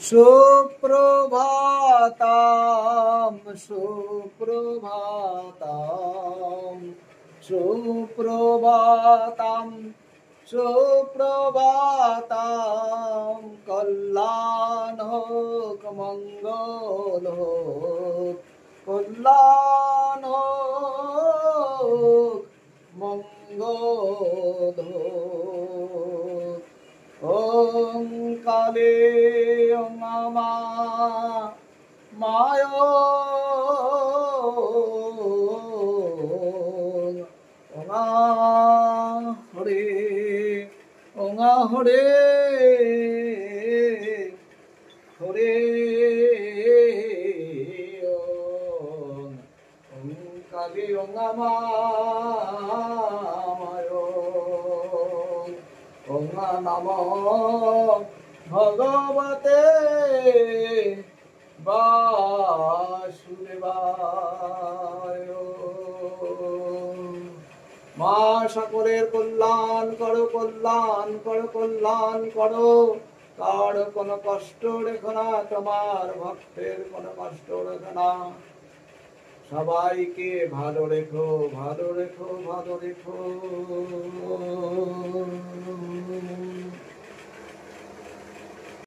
সুপ্রভাতম সুপ্রভাতম সুপ্রভাতম সুপ্রভাতম কল্যাণ হোক মঙ্গল হোক কল্যাণ হোক মঙ্গল হোক। ওম কালে ওম মা মায় ওঙা হরে ওঙা হরে হরে ওম কালে ওঙা মায় ওঙা নমঃ ভগবতে বাসুদেবায়। মা সকলের কল্যাণ করো কল্যাণ করো কল্যাণ করো, কার কোনো কষ্ট রেখো না, তোমার ভক্তের কোনো কষ্ট রেখো না, সবাইকে ভালো রেখো ভালো রেখো ভালো রেখো।